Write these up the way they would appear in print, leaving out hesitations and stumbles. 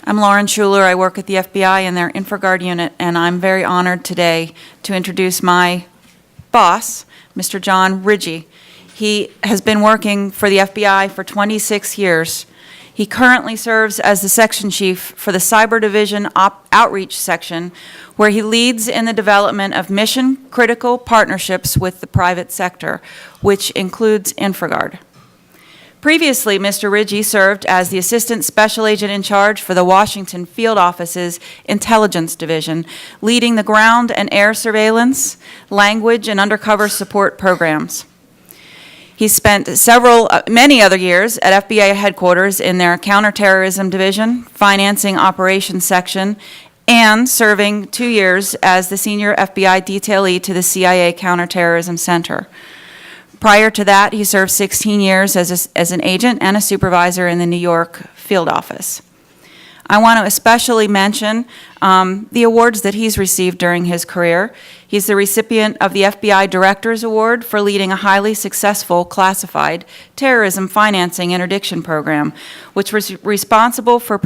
I'm Lauren Schuler. I work at the FBI in their InfraGard unit, and I'm very honored today to introduce my boss, Mr. John Riggi. He has been working for the FBI for 26 years. He currently serves as the section chief for the Cyber Division Outreach Section, where he leads in the development of mission-critical partnerships with the private sector, which includes InfraGard. Previously, Mr. Riggi served as the Assistant Special Agent in charge for the Washington Field Office's Intelligence Division, leading the ground and air surveillance, language, and undercover support programs. He spent many other years at FBI headquarters in their Counterterrorism Division, Financing Operations Section, and serving 2 years as the Senior FBI Detailee to the CIA Counterterrorism Center. Prior to that, he served 16 years as an agent and a supervisor in the New York field office. I want to especially mention the awards that he's received during his career. He's the recipient of the FBI Director's Award for leading a highly successful classified terrorism financing interdiction program, which was responsible for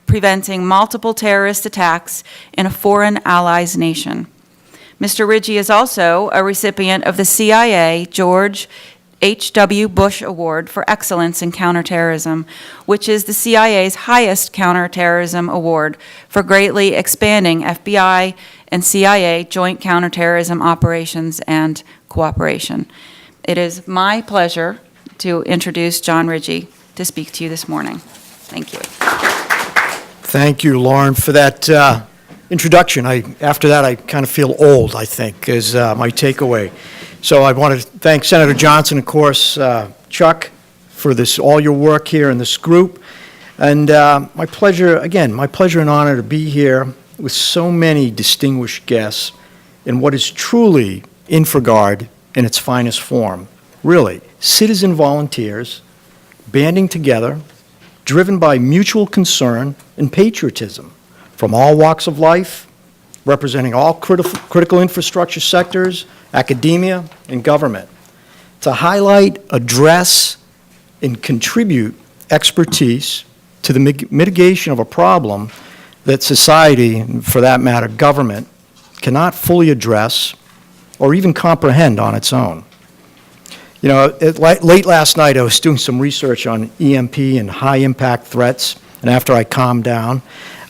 preventing multiple terrorist attacks in a foreign allies nation. Mr. Riggi is also a recipient of the CIA George H.W. Bush Award for Excellence in Counterterrorism, which is the CIA's highest counterterrorism award for greatly expanding FBI and CIA joint counterterrorism operations and cooperation. It is my pleasure to introduce John Riggi to speak to you this morning. Thank you. Thank you, Lauren, for that introduction. After that, I kind of feel old, I think, is my takeaway. So I want to thank Senator Johnson, of course, Chuck, for all your work here in this group. And my pleasure and honor to be here with so many distinguished guests in what is truly InfraGard in its finest form. Really, citizen volunteers banding together, driven by mutual concern and patriotism, from all walks of life, representing all critical infrastructure sectors, academia, and government, to highlight, address, and contribute expertise to the mitigation of a problem that society, and for that matter, government, cannot fully address or even comprehend on its own. You know, late last night, I was doing some research on EMP and high-impact threats, and after I calmed down,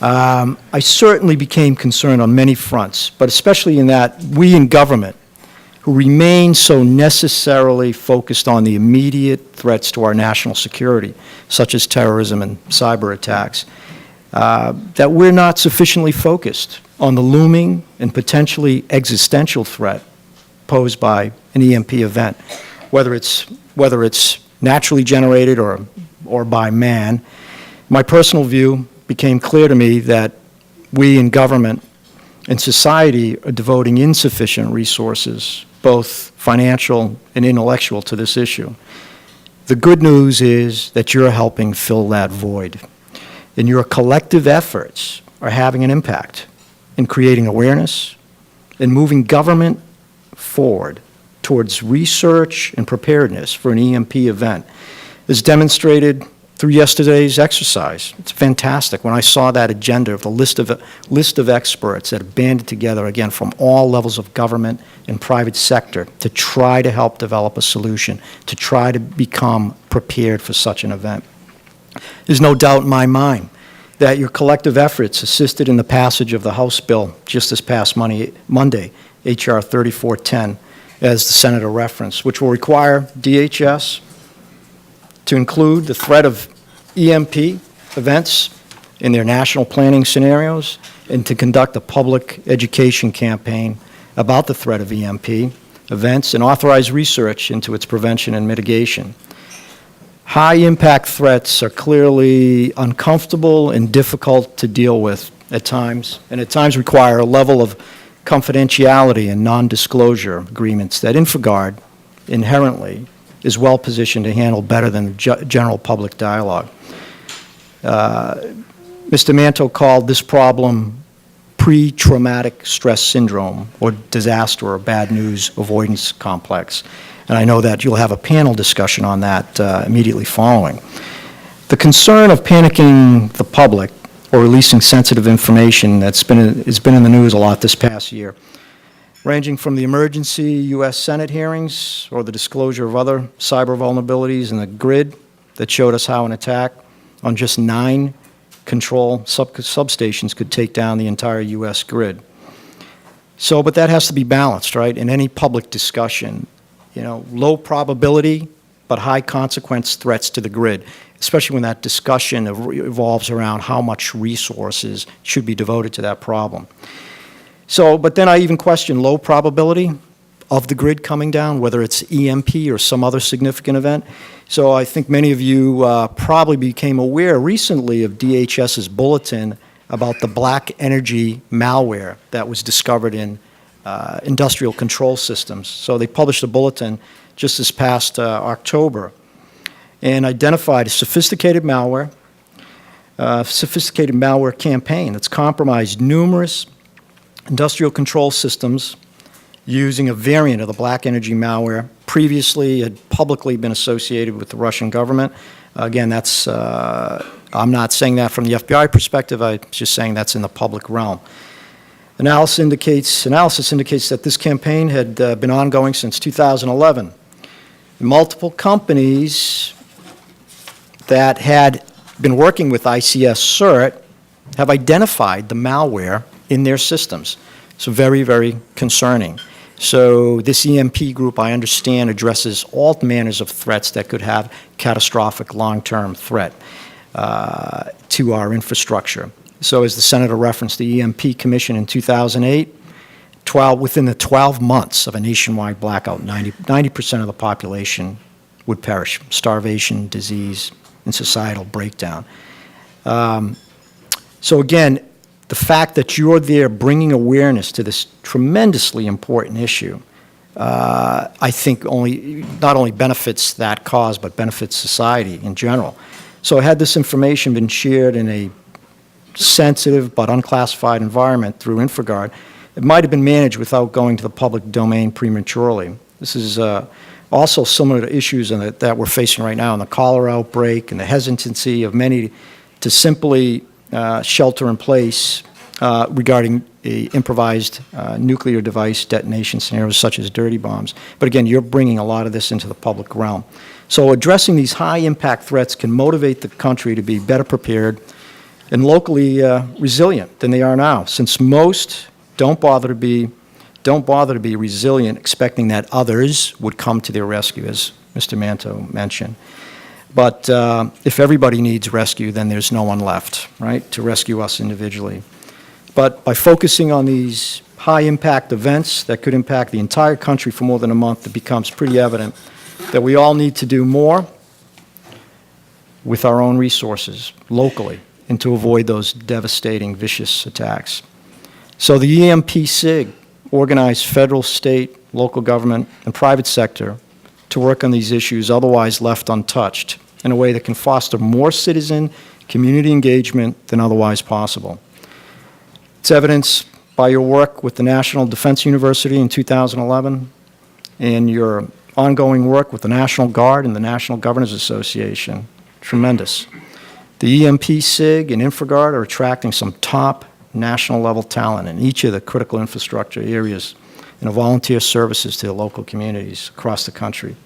I certainly became concerned on many fronts, but especially in that we in government, who remain so necessarily focused on the immediate threats to our national security, such as terrorism and cyber attacks, that we're not sufficiently focused on the looming and potentially existential threat posed by an EMP event, whether it's naturally generated or by man. My personal view became clear to me that we in government and society are devoting insufficient resources, both financial and intellectual, to this issue. The good news is that you're helping fill that void, and your collective efforts are having an impact in creating awareness and moving government forward towards research and preparedness for an EMP event, as demonstrated through yesterday's exercise. It's fantastic. When I saw that agenda of the list of experts that have banded together, again, from all levels of government and private sector to try to help develop a solution, to try to become prepared for such an event. There's no doubt in my mind that your collective efforts assisted in the passage of the House bill just this past Monday, H.R. 3410, as the Senator referenced, which will require DHS to include the threat of EMP events in their national planning scenarios and to conduct a public education campaign about the threat of EMP events and authorize research into its prevention and mitigation. High-impact threats are clearly uncomfortable and difficult to deal with at times, and at times require a level of confidentiality and non-disclosure agreements that InfraGard inherently is well positioned to handle better than general public dialogue. Mr. Manto called this problem pre-traumatic stress syndrome or disaster or bad news avoidance complex. And I know that you'll have a panel discussion on that immediately following. The concern of panicking the public or releasing sensitive information has been in the news a lot this past year, ranging from the emergency U.S. Senate hearings or the disclosure of other cyber vulnerabilities in the grid that showed us how an attack on just 9 control substations could take down the entire U.S. grid. So, but that has to be balanced, right? In any public discussion, low probability but high consequence threats to the grid, especially when that discussion evolves around how much resources should be devoted to that problem. So, but then I even question low probability of the grid coming down, whether it's EMP or some other significant event. So I think many of you probably became aware recently of DHS's bulletin about the black energy malware that was discovered in industrial control systems. So they published a bulletin just this past October and identified a sophisticated malware campaign that's compromised numerous industrial control systems using a variant of the black energy malware. Previously had publicly been associated with the Russian government. Again, that's, I'm not saying that from the FBI perspective, I'm just saying that's in the public realm. Analysis indicates that this campaign had been ongoing since 2011. Multiple companies that had been working with ICS CERT have identified the malware in their systems. So very, very concerning. So this EMP group, I understand, addresses all manners of threats that could have catastrophic long-term threat to our infrastructure. So as the Senator referenced, the EMP Commission in 2008, within the 12 months of a nationwide blackout, 90% of the population would perish. Starvation, disease, and societal breakdown. So again, the fact that you're there bringing awareness to this tremendously important issue, I think not only benefits that cause, but benefits society in general. So had this information been shared in a sensitive but unclassified environment through InfraGard, it might have been managed without going to the public domain prematurely. This is also similar to issues that we're facing right now in the cholera outbreak and the hesitancy of many to simply shelter in place regarding improvised nuclear device detonation scenarios such as dirty bombs. But again, you're bringing a lot of this into the public realm. So addressing these high-impact threats can motivate the country to be better prepared and locally resilient than they are now, since most don't bother to be resilient, expecting that others would come to their rescue, as Mr. Manto mentioned. But if everybody needs rescue, then there's no one left, right, to rescue us individually. But by focusing on these high-impact events that could impact the entire country for more than a month, it becomes pretty evident that we all need to do more with our own resources locally and to avoid those devastating, vicious attacks. So the EMP SIG organized federal, state, local government, and private sector to work on these issues otherwise left untouched in a way that can foster more citizen community engagement than otherwise possible. It's evidenced by your work with the National Defense University in 2011 and your ongoing work with the National Guard and the National Governors Association. Tremendous. The EMP SIG and InfraGard are attracting some top national level talent in each of the critical infrastructure areas and volunteer services to the local communities across the country.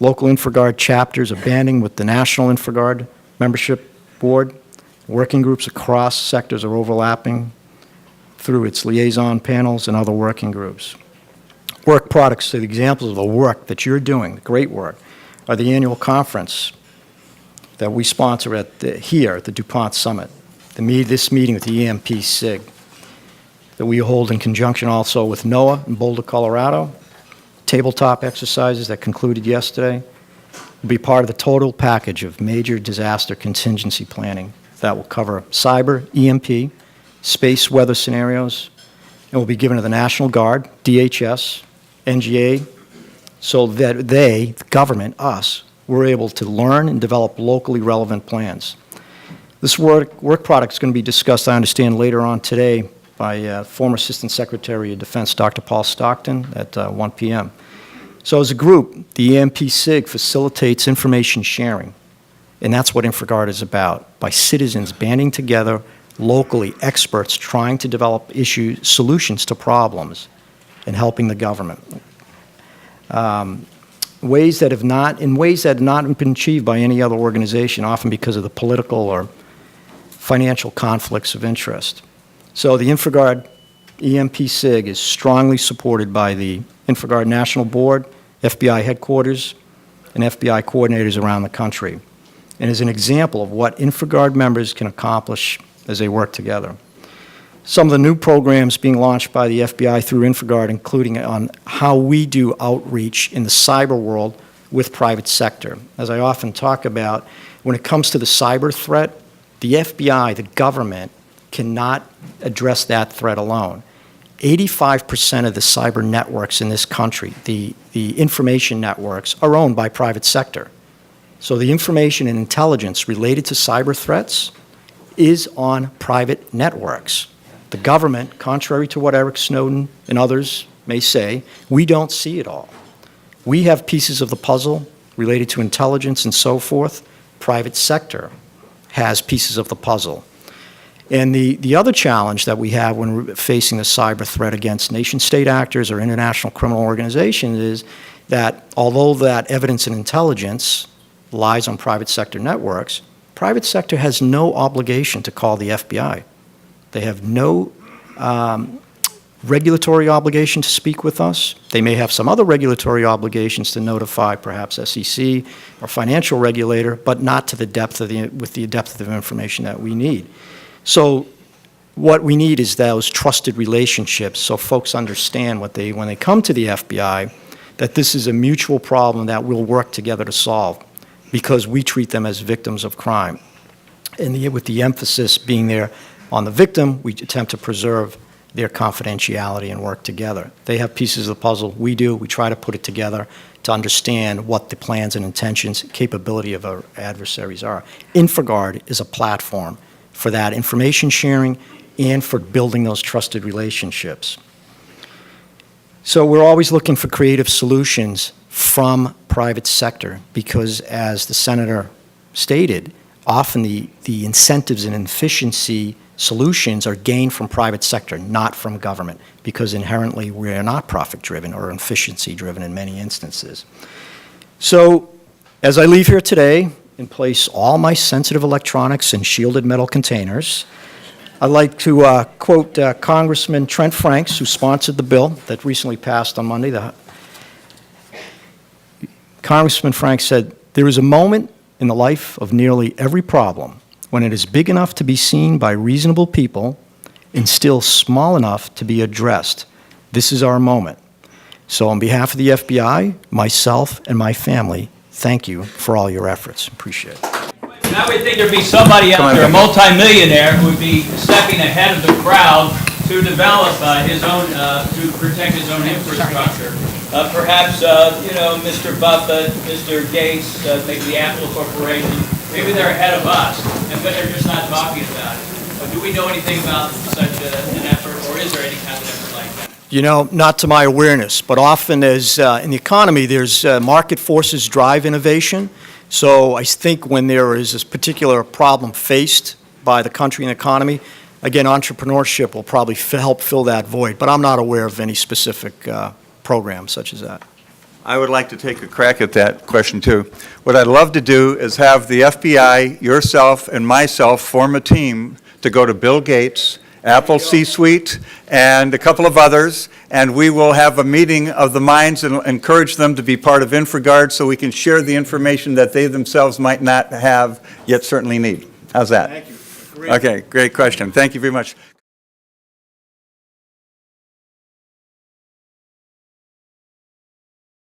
Local InfraGard chapters are banding with the National InfraGard Membership Board. Working groups across sectors are overlapping through its liaison panels and other working groups. Work products, so the examples of the work that you're doing, the great work, are the annual conference that we sponsor here at the Dupont Summit. This meeting with the EMP SIG that we hold in conjunction also with NOAA in Boulder, Colorado. Tabletop exercises that concluded yesterday will be part of the total package of major disaster contingency planning that will cover cyber, EMP, space weather scenarios, and will be given to the National Guard, DHS, NGA, so that they, the government, us, were able to learn and develop locally relevant plans. This work product is going to be discussed, I understand, later on today by former Assistant Secretary of Defense, Dr. Paul Stockton, at 1 p.m. So as a group, the EMP SIG facilitates information sharing And that's what InfraGard is about, by citizens banding together, locally, experts trying to develop solutions to problems and helping the government. In ways that have not been achieved by any other organization, often because of the political or financial conflicts of interest. So the InfraGard EMP SIG is strongly supported by the InfraGard National Board, FBI headquarters, and FBI coordinators around the country, and is an example of what InfraGard members can accomplish as they work together. Some of the new programs being launched by the FBI through InfraGard, including on how we do outreach in the cyber world with private sector. As I often talk about, when it comes to the cyber threat, the FBI, the government, cannot address that threat alone. 85% of the cyber networks in this country, the information networks, are owned by private sector. So the information and intelligence related to cyber threats is on private networks. The government, contrary to what Eric Snowden and others may say, we don't see it all. We have pieces of the puzzle related to intelligence and so forth. Private sector has pieces of the puzzle. And the other challenge that we have when we're facing the cyber threat against nation-state actors or international criminal organizations is that although that evidence and intelligence lies on private sector networks, private sector has no obligation to call the FBI. They have no regulatory obligation to speak with us. They may have some other regulatory obligations to notify perhaps SEC or financial regulator, but not to the depth of with the depth of information that we need. So what we need is those trusted relationships so folks understand when they come to the FBI that this is a mutual problem that we'll work together to solve because we treat them as victims of crime. And with the emphasis being there on the victim, we attempt to preserve their confidentiality and work together. They have pieces of the puzzle. We do. We try to put it together to understand what the plans and intentions, capability of our adversaries are. InfraGard is a platform for that information sharing and for building those trusted relationships. So we're always looking for creative solutions from private sector because, as the Senator stated, often the incentives and efficiency solutions are gained from private sector, not from government, because inherently we are not profit-driven or efficiency-driven in many instances. So as I leave here today and place all my sensitive electronics in shielded metal containers, I'd like to quote Congressman Trent Franks, who sponsored the bill that recently passed on Monday. Congressman Franks said, "There is a moment in the life of nearly every problem when it is big enough to be seen by reasonable people and still small enough to be addressed. This is our moment." So on behalf of the FBI, myself, and my family, thank you for all your efforts. Appreciate it. And I would think there'd be somebody out there, a multimillionaire, who would be stepping ahead of the crowd to develop his own, to protect his own infrastructure. Perhaps, Mr. Buffett, Mr. Gates, maybe the Apple Corporation, maybe they're ahead of us, but they're just not talking about it. Do we know anything about such an effort, or is there any kind of effort like that? You know, not to my awareness, but often as in the economy, there's market forces drive innovation. So I think when there is this particular problem faced by the country and economy, again, entrepreneurship will probably help fill that void. But I'm not aware of any specific program such as that. I would like to take a crack at that question, too. What I'd love to do is have the FBI, yourself, and myself form a team to go to Bill Gates, Apple C-Suite, and a couple of others, and we will have a meeting of the minds and encourage them to be part of InfraGard so we can share the information that they themselves might not have, yet certainly need. How's that? Thank you. Okay, great question. Thank you very much.